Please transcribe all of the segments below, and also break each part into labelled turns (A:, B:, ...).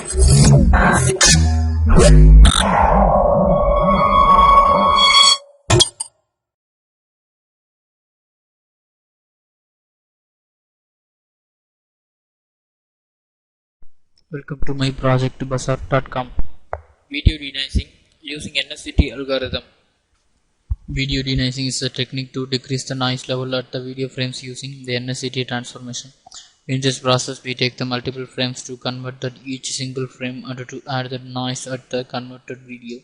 A: Welcome to my project Basar.com. Video denoising using NSCT algorithm. Video denoising is a technique to decrease the noise level at the video frames using the NSCT transformation. In this process, we take the multiple frames to convert each single frame and to add the noise at the converted video.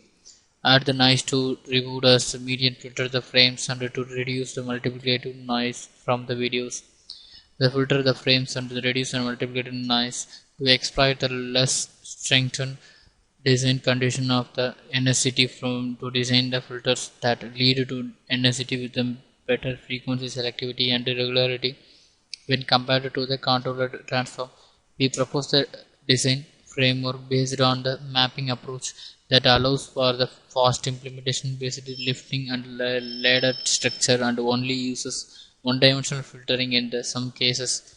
A: Add the noise to remove as median filter the frames and to reduce the multiplicative noise from the videos. The filter the frames and reduce the multiplicative noise to exploit the less strengthened design condition of the NSCT from to design the filters that lead to NSCT with a better frequency selectivity and regularity when compared to the controller transform. We propose the design framework based on the mapping approach that allows for the fast implementation based lifting and ladder structure and only uses one-dimensional filtering in some cases.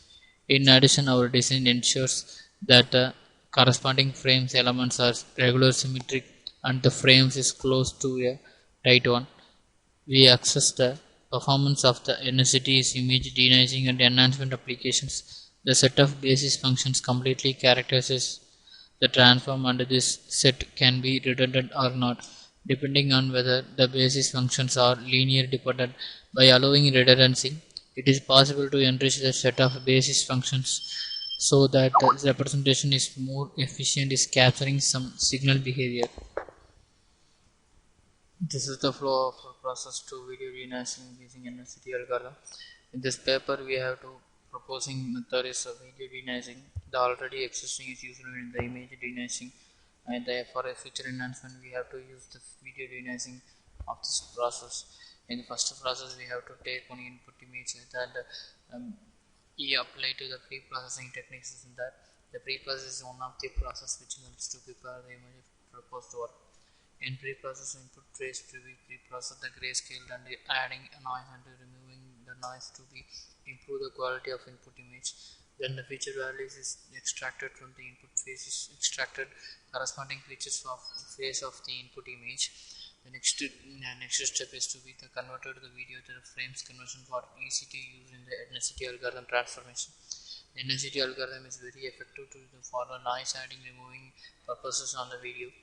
A: In addition, our design ensures that the corresponding frames elements are regular symmetric and the frames is close to a tight one. We access the performance of the NSCT's image denoising and enhancement applications. The set of basis functions completely characterizes the transform, and this set can be redundant or not, depending on whether the basis functions are linear dependent. By allowing redundancy, it is possible to enrich the set of basis functions so that the representation is more efficient in capturing some signal behavior. This is the flow of a process to video denoising using NSCT algorithm. In this paper, we have to proposing method is of video denoising. The already existing is used in the image denoising, and for a feature enhancement, we have to use the video denoising of this process. In the first process, we have to take one input image and apply to the pre-processing techniques. In that, the pre-process is one of the process which helps to prepare the image proposed work. In pre-process, input trace to be pre-processed the grayscale and adding a noise and removing the noise to be improve the quality of input image. Then the feature values is extracted from the input face is extracted corresponding features of face of the input image. The next step is to be the converted the video to the frames conversion for easy to use in the NSCT algorithm transformation. The NSCT algorithm is very effective for the noise adding removing purposes on the video.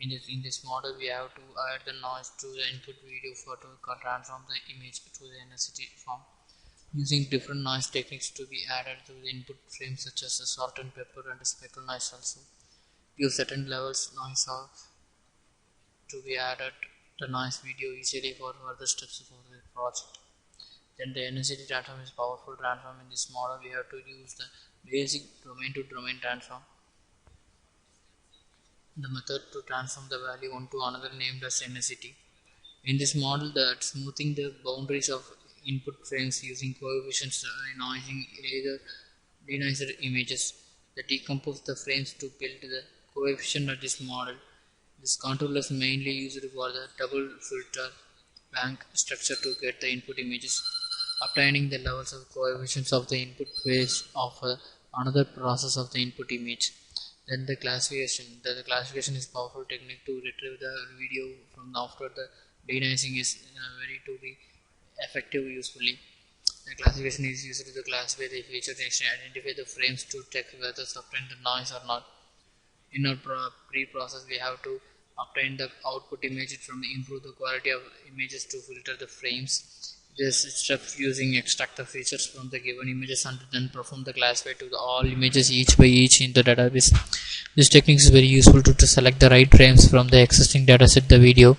A: In this model, we have to add the noise to the input video to transform the image to the NSCT form. Using different noise techniques to be added to the input frames such as the salt and pepper and speckle noise also. Use certain levels noise are to be added the noise video easily for further steps for the project. Then the NSCT transform is powerful transform. In this model, we have to use the basic domain to domain transform. The method to transform the value one to another named as NSCT. In this model, that smoothing the boundaries of input frames using coefficients denoising either denoiser images that decompose the frames to build the coefficient of this model. This controller is mainly used for the double filter bank structure to get the input images, obtaining the levels of coefficients of the input phase of another process of the input image. Then the classification. The classification is powerful technique to retrieve the video from after the denoising is very to be effective usefully. The classification is used to classify the feature and identify the frames to check whether obtain the noise or not. In our pre-process, we have to obtain the output image from improve the quality of images to filter the frames. This step using extract the features from the given images and then perform the classify to all images each by each in the database. This technique is very useful to select the right frames from the existing dataset the video.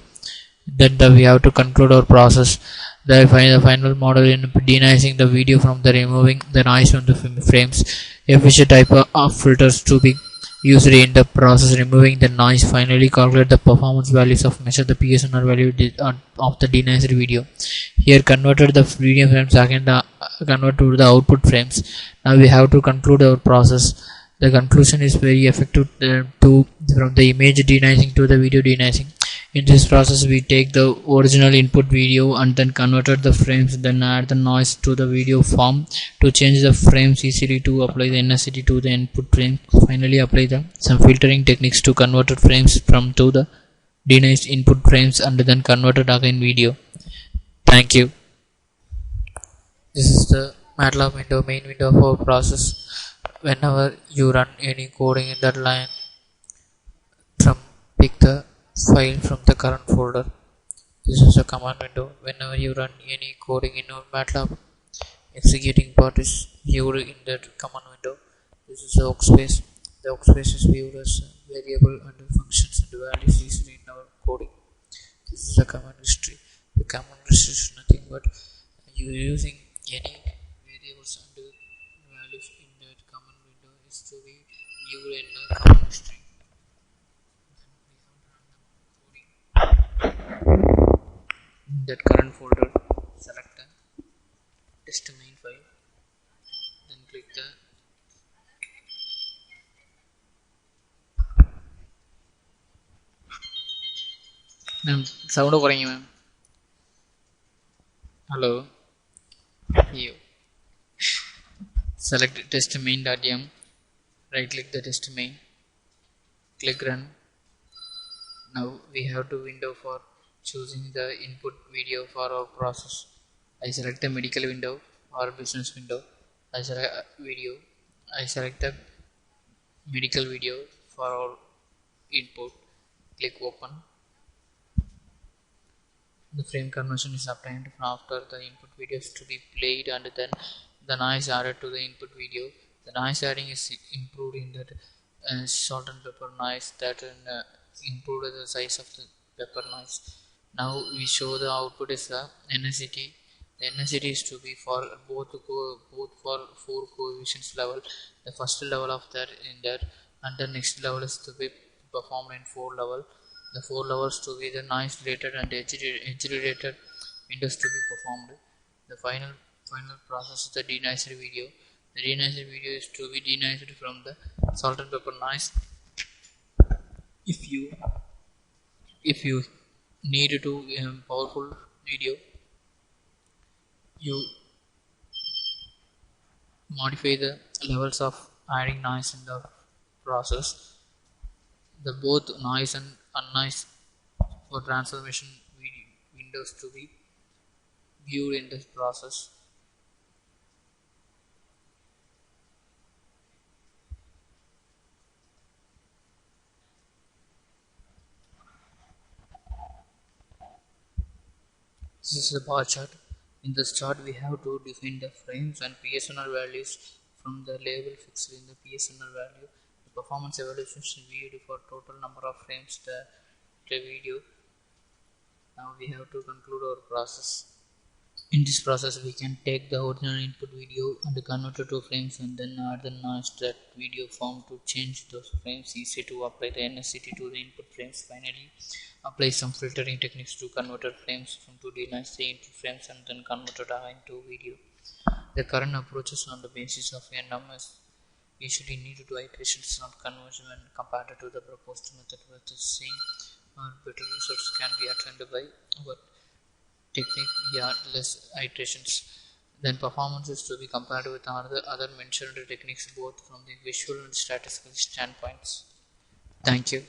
A: Then we have to conclude our process. The final model in denoising the video from the removing the noise from the frames. Efficient type of filters to be used in the process removing the noise. Finally calculate the performance values of measure the PSNR value of the denoised video. Here converted the video frames again convert to the output frames. Now we have to conclude our process. The conclusion is very effective from the image denoising to the video denoising. In this process, we take the original input video and then converted the frames, then add the noise to the video form to change the frames easily, to apply the NSCT to the input frame. Finally, apply some filtering techniques to converted frames from to the denoised input frames and then converted again video. Thank you. This is the MATLAB window, main window of our process. Whenever you run any coding in that line, pick the file from the current folder. This is a command window. Whenever you run any coding in your MATLAB, executing part is viewed in that command window. This is the workspace. The workspace is viewed as a variable under functions and values used in our coding. This is the command history. The command history is nothing but you using any variables under values in that command window is to be viewed in the command history. In that current folder, select the test main file, then click the sound குறைங்க ma'am. Hello. You select test main.m, right click the test main, click run. Now we have to window for choosing the input video for our process. I select the medical window or business window. I select video. I select the medical video for our input. Click open. The frame conversion is obtained after the input video is to be played and then the noise added to the input video. The noise adding is improved in that salt and pepper noise that improved the size of the pepper noise. Now we show the output is the NSCT. The NSCT is to be for both for 4 coefficients level. The first level of that in there and the next level is to be performed in 4 level. The 4 levels to be the noise related and edge related windows to be performed. The final process is the denoised video. The denoised video is to be denoised from the salt and pepper noise. If you need to powerful video, you modify the levels of adding noise in the process. The both noise and unnoise for transformation windows to be viewed in this process. This is the bar chart. In this chart we have to define the frames and PSNR values from the label fixed in the PSNR value. The performance evaluation is viewed for total number of frames the video. Now we have to conclude our process. In this process we can take the original input video and convert it to frames and then add the noise that video form to change those frames easy, to apply the NSCT to the input frames. Finally, apply some filtering techniques to convert frames from 2D noise into frames and then convert it into video. The current approaches on the basis of NMS usually need 2 iterations on conversion when compared to the proposed method, with the same or better results can be attained by our technique via less iterations. Then performance is to be compared with other mentioned techniques both from the visual and statistical standpoints. Thank you.